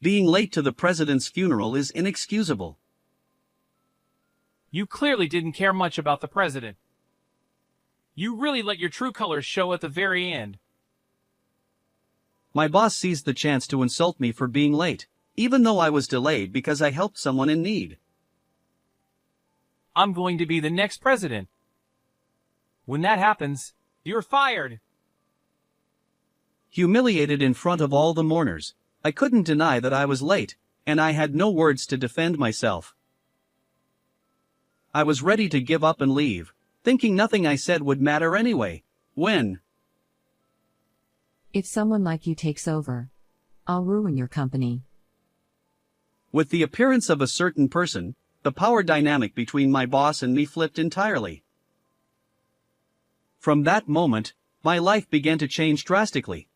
Being late to the president's funeral is inexcusable. You clearly didn't care much about the president. You really let your true colors show at the very end. My boss seized the chance to insult me for being late, even though I was delayed because I helped someone in need. I'm going to be the next president. When that happens, you're fired. Humiliated in front of all the mourners, I couldn't deny that I was late, and I had no words to defend myself. I was ready to give up and leave, thinking nothing I said would matter anyway, when If someone like you takes over, I'll ruin your company. with the appearance of a certain person, the power dynamic between my boss and me flipped entirely. From that moment, my life began to change drastically.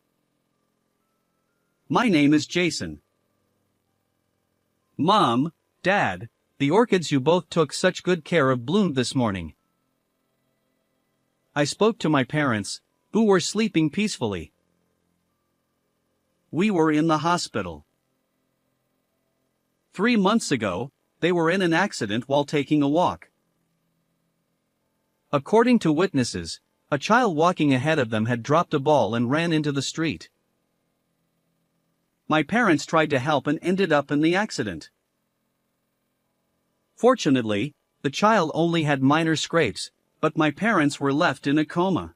My name is Jason. Mom, Dad, the orchids you both took such good care of bloomed this morning. I spoke to my parents, who were sleeping peacefully. We were in the hospital. 3 months ago, they were in an accident while taking a walk. According to witnesses, a child walking ahead of them had dropped a ball and ran into the street. My parents tried to help and ended up in the accident. Fortunately, the child only had minor scrapes, but my parents were left in a coma.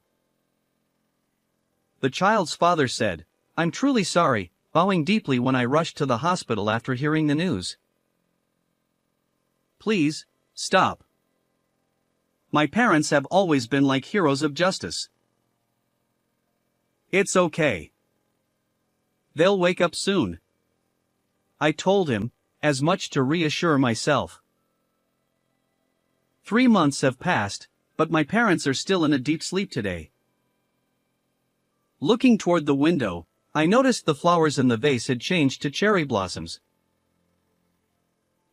The child's father said, "I'm truly sorry," bowing deeply when I rushed to the hospital after hearing the news. Please, stop. My parents have always been like heroes of justice. It's okay. They'll wake up soon. I told him, as much to reassure myself. 3 months have passed, but my parents are still in a deep sleep today. Looking toward the window, I noticed the flowers in the vase had changed to cherry blossoms.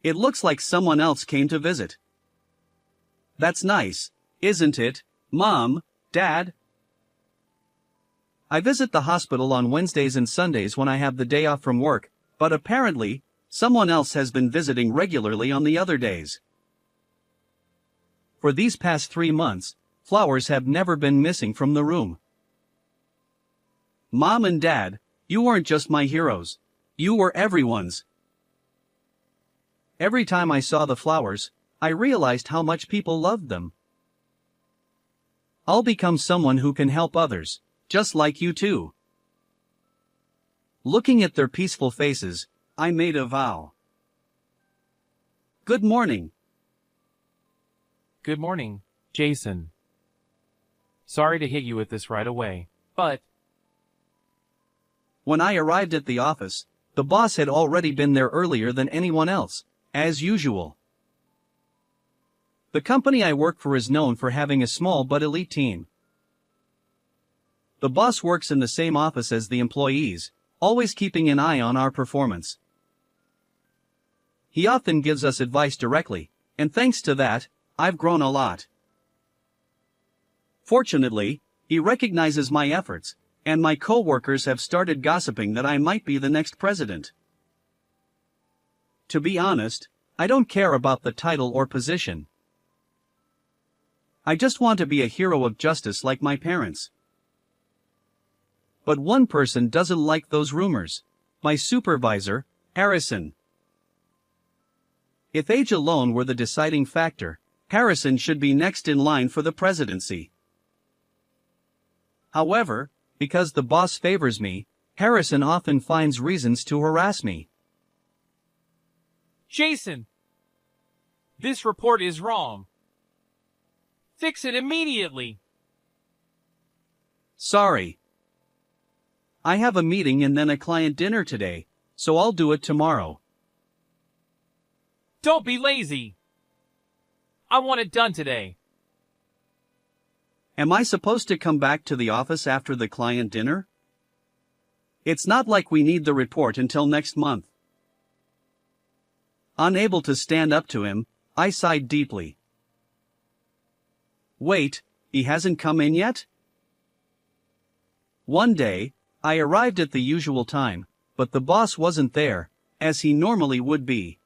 It looks like someone else came to visit. That's nice, isn't it, Mom, Dad? I visit the hospital on Wednesdays and Sundays when I have the day off from work, but apparently, someone else has been visiting regularly on the other days. For these past 3 months, flowers have never been missing from the room. Mom and Dad, you weren't just my heroes. You were everyone's. Every time I saw the flowers, I realized how much people loved them. I'll become someone who can help others, just like you too. Looking at their peaceful faces, I made a vow. Good morning. Good morning, Jason. Sorry to hit you with this right away, but When I arrived at the office, the boss had already been there earlier than anyone else, as usual. The company I work for is known for having a small but elite team. The boss works in the same office as the employees, always keeping an eye on our performance. He often gives us advice directly, and thanks to that, I've grown a lot. Fortunately, he recognizes my efforts, and my co-workers have started gossiping that I might be the next president. To be honest, I don't care about the title or position. I just want to be a hero of justice like my parents. But one person doesn't like those rumors. My supervisor, Harrison. If age alone were the deciding factor, Harrison should be next in line for the presidency. However, because the boss favors me, Harrison often finds reasons to harass me. Jason, this report is wrong. Fix it immediately. Sorry. I have a meeting and then a client dinner today, so I'll do it tomorrow. Don't be lazy. I want it done today. Am I supposed to come back to the office after the client dinner? It's not like we need the report until next month. Unable to stand up to him, I sighed deeply. Wait, he hasn't come in yet? One day, I arrived at the usual time, but the boss wasn't there, as he normally would be.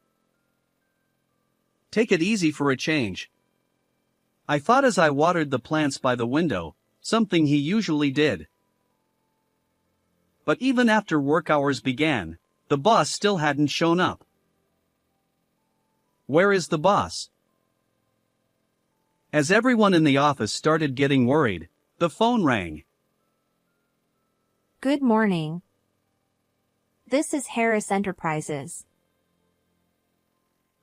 "Take it easy for a change," I thought as I watered the plants by the window, something he usually did. But even after work hours began, the boss still hadn't shown up. Where is the boss? As everyone in the office started getting worried, the phone rang. Good morning. This is Harris Enterprises.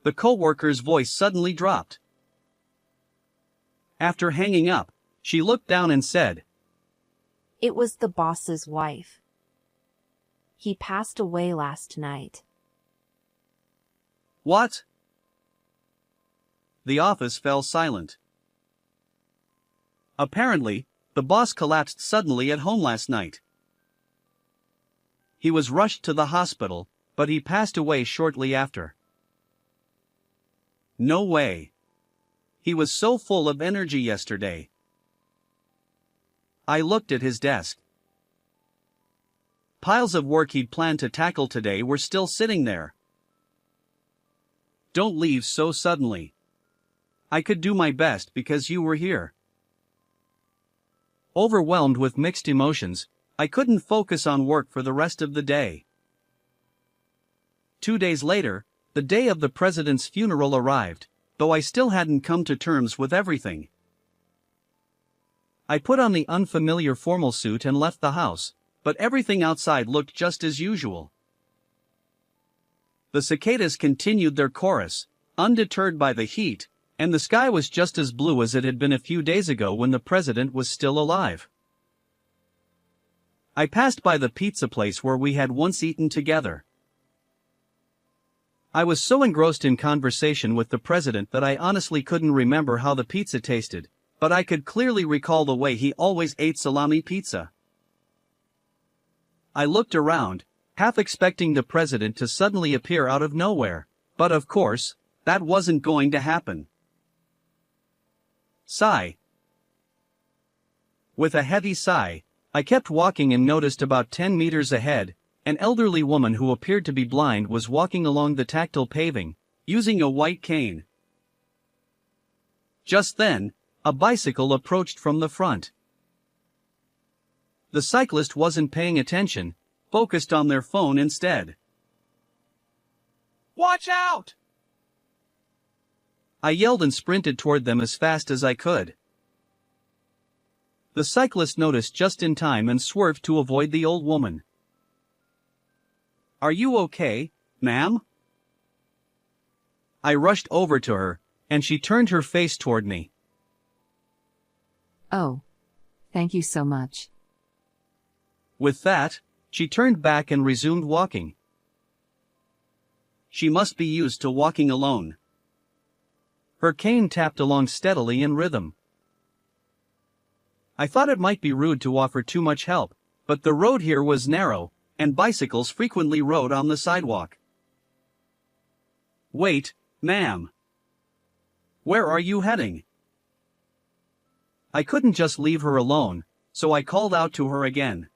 The coworker's voice suddenly dropped. After hanging up, she looked down and said, It was the boss's wife. He passed away last night. "What?" The office fell silent. Apparently, the boss collapsed suddenly at home last night. He was rushed to the hospital, but he passed away shortly after. No way. He was so full of energy yesterday. I looked at his desk. Piles of work he'd planned to tackle today were still sitting there. "Don't leave so suddenly. I could do my best because you were here." Overwhelmed with mixed emotions, I couldn't focus on work for the rest of the day. 2 days later, the day of the president's funeral arrived, though I still hadn't come to terms with everything. I put on the unfamiliar formal suit and left the house, but everything outside looked just as usual. The cicadas continued their chorus, undeterred by the heat, and the sky was just as blue as it had been a few days ago when the president was still alive. I passed by the pizza place where we had once eaten together. I was so engrossed in conversation with the president that I honestly couldn't remember how the pizza tasted, but I could clearly recall the way he always ate salami pizza. I looked around, half expecting the president to suddenly appear out of nowhere, but of course, that wasn't going to happen. Sigh. With a heavy sigh, I kept walking and noticed about 10 meters ahead, an elderly woman who appeared to be blind was walking along the tactile paving, using a white cane. Just then, a bicycle approached from the front. The cyclist wasn't paying attention, focused on their phone instead. Watch out! I yelled and sprinted toward them as fast as I could. The cyclist noticed just in time and swerved to avoid the old woman. "Are you okay, ma'am?" I rushed over to her, and she turned her face toward me. Oh. Thank you so much. With that, she turned back and resumed walking. She must be used to walking alone. Her cane tapped along steadily in rhythm. I thought it might be rude to offer too much help, but the road here was narrow, and bicycles frequently rode on the sidewalk. "Wait, ma'am. Where are you heading?" I couldn't just leave her alone, so I called out to her again.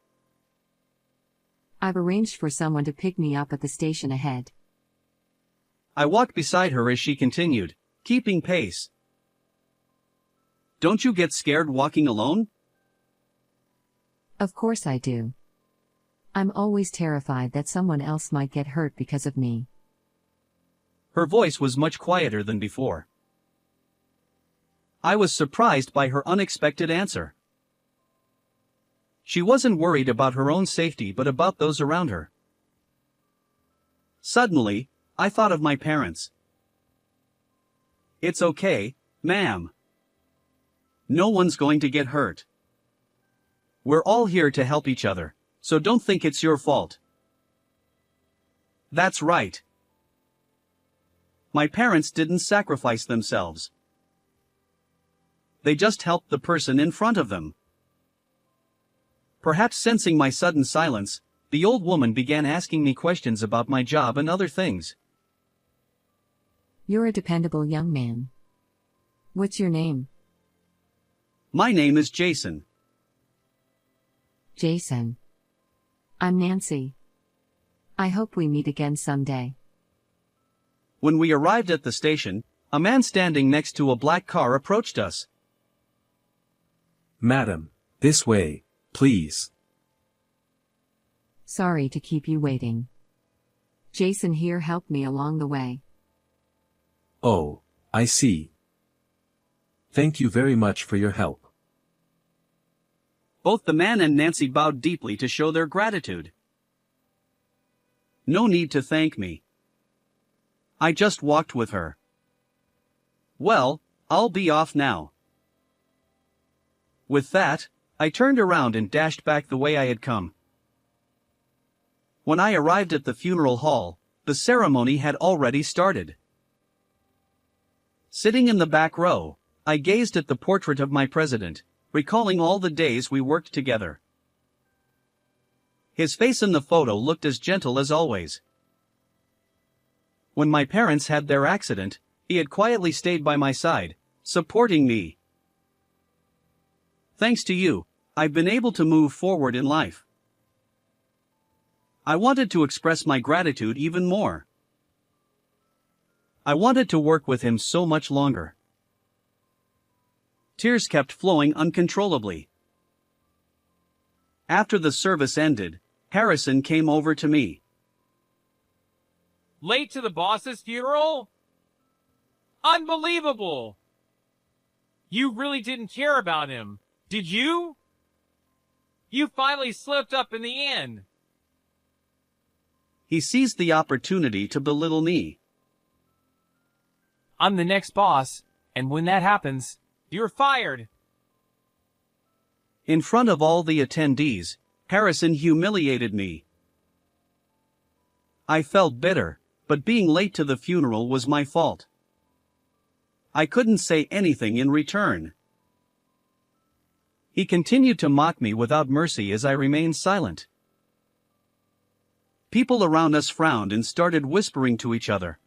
I've arranged for someone to pick me up at the station ahead. I walked beside her as she continued, keeping pace. "Don't you get scared walking alone?" Of course I do. I'm always terrified that someone else might get hurt because of me. Her voice was much quieter than before. I was surprised by her unexpected answer. She wasn't worried about her own safety but about those around her. Suddenly, I thought of my parents. "It's okay, ma'am. No one's going to get hurt. We're all here to help each other, so don't think it's your fault." That's right. My parents didn't sacrifice themselves. They just helped the person in front of them. Perhaps sensing my sudden silence, the old woman began asking me questions about my job and other things. You're a dependable young man. What's your name? My name is Jason. Jason. I'm Nancy. I hope we meet again someday. When we arrived at the station, a man standing next to a black car approached us. Madam, this way, please. Sorry to keep you waiting. Jason here helped me along the way. Oh, I see. Thank you very much for your help. Both the man and Nancy bowed deeply to show their gratitude. No need to thank me. I just walked with her. Well, I'll be off now. With that, I turned around and dashed back the way I had come. When I arrived at the funeral hall, the ceremony had already started. Sitting in the back row, I gazed at the portrait of my president, recalling all the days we worked together. His face in the photo looked as gentle as always. When my parents had their accident, he had quietly stayed by my side, supporting me. Thanks to you, I've been able to move forward in life. I wanted to express my gratitude even more. I wanted to work with him so much longer. Tears kept flowing uncontrollably. After the service ended, Harrison came over to me. Late to the boss's funeral? Unbelievable! You really didn't care about him, did you? You finally slipped up in the end. He seized the opportunity to belittle me. I'm the next boss, and when that happens, you're fired. In front of all the attendees, Harrison humiliated me. I felt bitter, but being late to the funeral was my fault. I couldn't say anything in return. He continued to mock me without mercy as I remained silent. People around us frowned and started whispering to each other.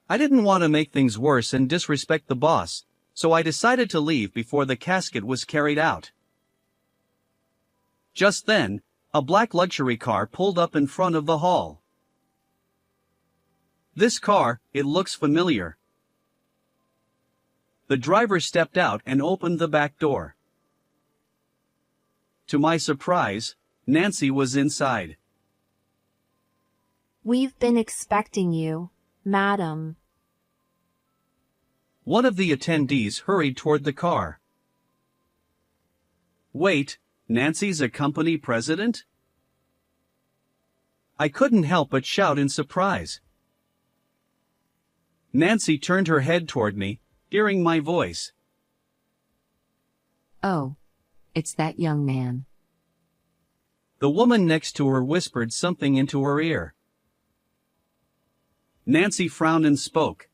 I didn't want to make things worse and disrespect the boss, so I decided to leave before the casket was carried out. Just then, a black luxury car pulled up in front of the hall. This car, it looks familiar. The driver stepped out and opened the back door. To my surprise, Nancy was inside. We've been expecting you, madam. One of the attendees hurried toward the car. Wait, Nancy's a company president? I couldn't help but shout in surprise. Nancy turned her head toward me, hearing my voice. Oh, it's that young man. The woman next to her whispered something into her ear. Nancy frowned and spoke.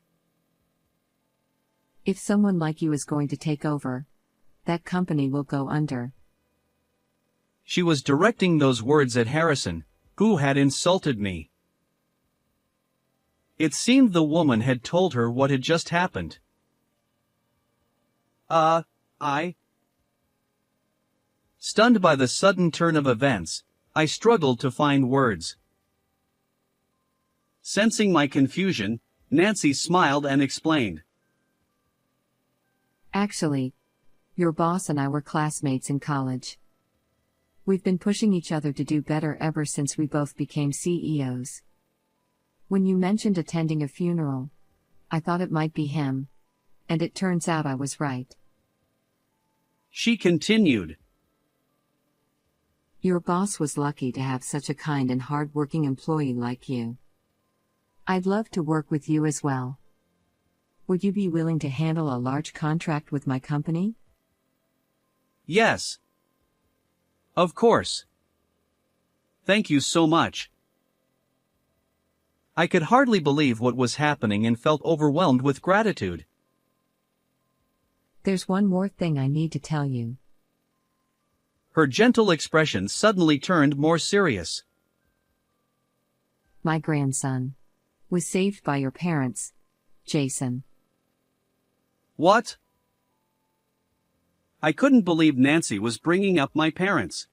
If someone like you is going to take over, that company will go under. She was directing those words at Harrison, who had insulted me. It seemed the woman had told her what had just happened. Stunned by the sudden turn of events, I struggled to find words. Sensing my confusion, Nancy smiled and explained. Actually, your boss and I were classmates in college. We've been pushing each other to do better ever since we both became CEOs. When you mentioned attending a funeral, I thought it might be him, and it turns out I was right. She continued. Your boss was lucky to have such a kind and hard-working employee like you. I'd love to work with you as well. Would you be willing to handle a large contract with my company? Yes. Of course. Thank you so much. I could hardly believe what was happening and felt overwhelmed with gratitude. There's one more thing I need to tell you. Her gentle expression suddenly turned more serious. My grandson was saved by your parents, Jason. What? I couldn't believe Nancy was bringing up my parents.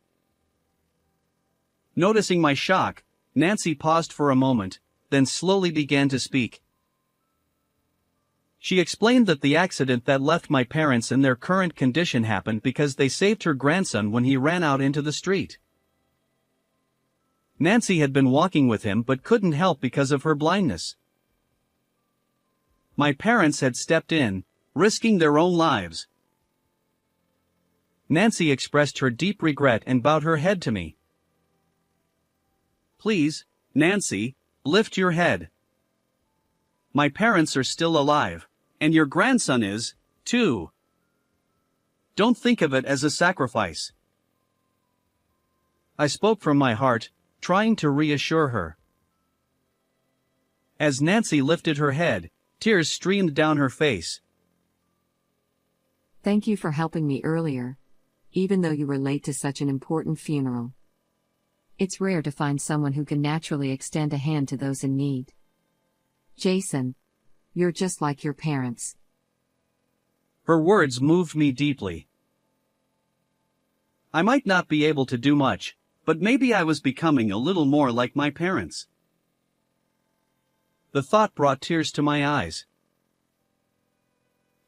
Noticing my shock, Nancy paused for a moment, then slowly began to speak. She explained that the accident that left my parents in their current condition happened because they saved her grandson when he ran out into the street. Nancy had been walking with him but couldn't help because of her blindness. My parents had stepped in, risking their own lives. Nancy expressed her deep regret and bowed her head to me. Please, Nancy, lift your head. My parents are still alive, and your grandson is, too. Don't think of it as a sacrifice. I spoke from my heart, trying to reassure her. As Nancy lifted her head, tears streamed down her face. Thank you for helping me earlier, even though you were late to such an important funeral. It's rare to find someone who can naturally extend a hand to those in need. Jason, you're just like your parents. Her words moved me deeply. I might not be able to do much, but maybe I was becoming a little more like my parents. The thought brought tears to my eyes.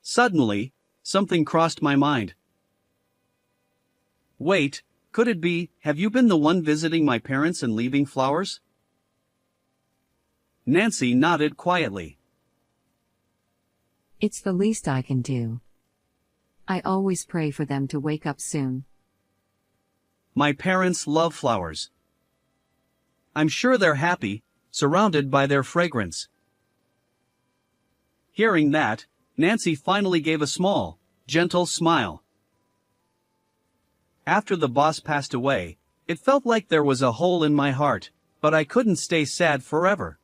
Suddenly, something crossed my mind. Wait, could it be, have you been the one visiting my parents and leaving flowers? Nancy nodded quietly. It's the least I can do. I always pray for them to wake up soon. My parents love flowers. I'm sure they're happy, surrounded by their fragrance. Hearing that, Nancy finally gave a small, gentle smile. After the boss passed away, it felt like there was a hole in my heart, but I couldn't stay sad forever.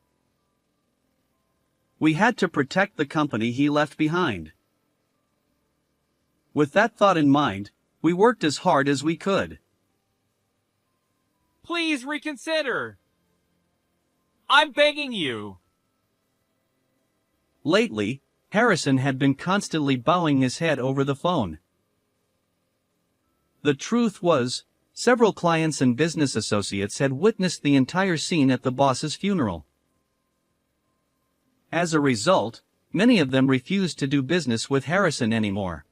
We had to protect the company he left behind. With that thought in mind, we worked as hard as we could. Please reconsider. I'm begging you. Lately, Harrison had been constantly bowing his head over the phone. The truth was, several clients and business associates had witnessed the entire scene at the boss's funeral. As a result, many of them refused to do business with Harrison anymore.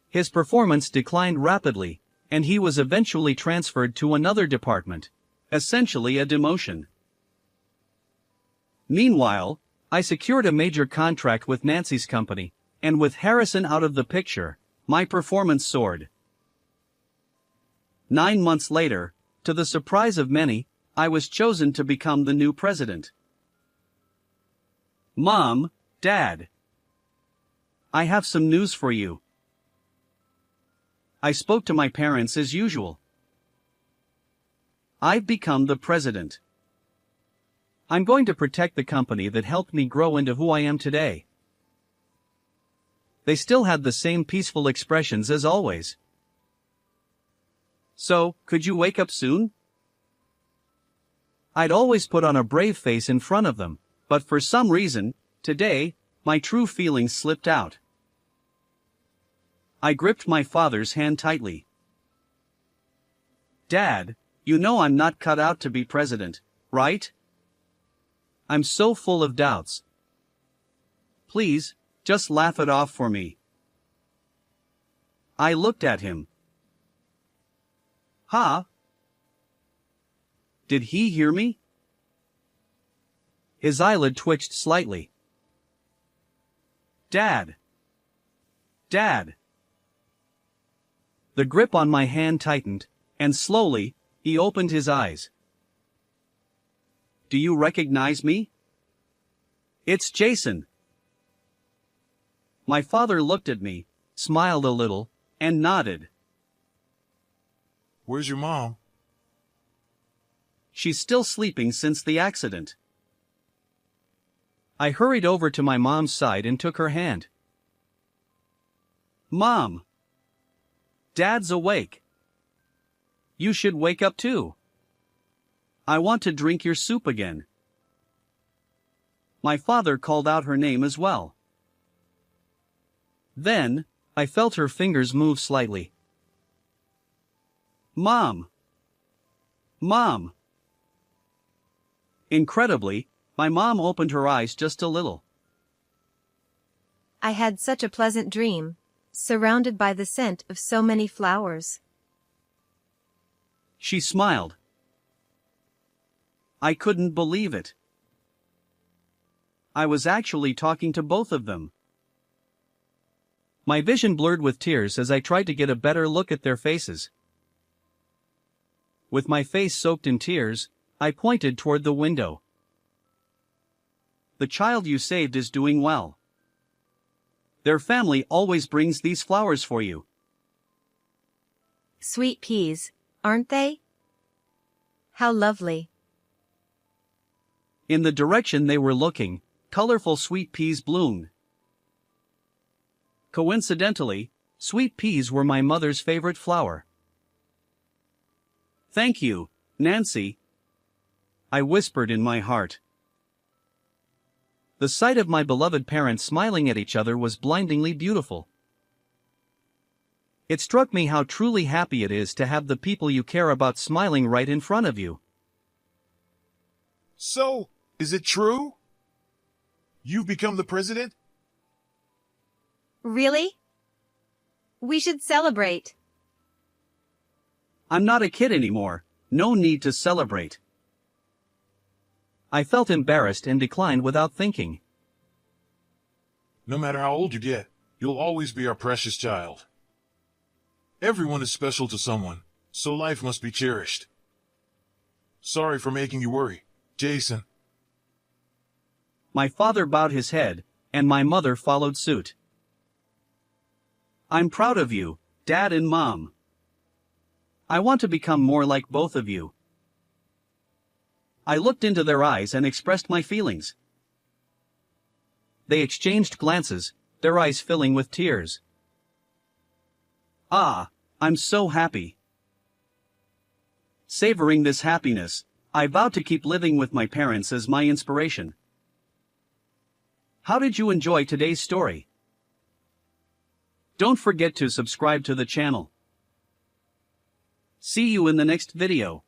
His performance declined rapidly, and he was eventually transferred to another department, essentially a demotion. Meanwhile, I secured a major contract with Nancy's company, and with Harrison out of the picture, my performance soared. 9 months later, to the surprise of many, I was chosen to become the new president. Mom, Dad, I have some news for you. I spoke to my parents as usual. I've become the president. I'm going to protect the company that helped me grow into who I am today. They still had the same peaceful expressions as always. So, could you wake up soon? I'd always put on a brave face in front of them, but for some reason, today, my true feelings slipped out. I gripped my father's hand tightly. Dad, you know I'm not cut out to be president, right? I'm so full of doubts. Please, just laugh it off for me. I looked at him. Huh? Did he hear me? His eyelid twitched slightly. Dad. Dad. The grip on my hand tightened, and slowly, he opened his eyes. Do you recognize me? It's Jason. My father looked at me, smiled a little, and nodded. Where's your mom? She's still sleeping since the accident. I hurried over to my mom's side and took her hand. Mom. Dad's awake. You should wake up too. I want to drink your soup again. My father called out her name as well. Then, I felt her fingers move slightly. Mom. Mom! Incredibly, my mom opened her eyes just a little. I had such a pleasant dream, surrounded by the scent of so many flowers. She smiled. I couldn't believe it. I was actually talking to both of them. My vision blurred with tears as I tried to get a better look at their faces. With my face soaked in tears, I pointed toward the window. The child you saved is doing well. Their family always brings these flowers for you. Sweet peas, aren't they? How lovely. In the direction they were looking, colorful sweet peas bloomed. Coincidentally, sweet peas were my mother's favorite flower. Thank you, Nancy, I whispered in my heart. The sight of my beloved parents smiling at each other was blindingly beautiful. It struck me how truly happy it is to have the people you care about smiling right in front of you. So, is it true? You've become the president? Really? We should celebrate. I'm not a kid anymore, no need to celebrate. I felt embarrassed and declined without thinking. No matter how old you get, you'll always be our precious child. Everyone is special to someone, so life must be cherished. Sorry for making you worry, Jason. My father bowed his head, and my mother followed suit. I'm proud of you, Dad and Mom. I want to become more like both of you. I looked into their eyes and expressed my feelings. They exchanged glances, their eyes filling with tears. Ah, I'm so happy. Savoring this happiness, I vowed to keep living with my parents as my inspiration. How did you enjoy today's story? Don't forget to subscribe to the channel. See you in the next video.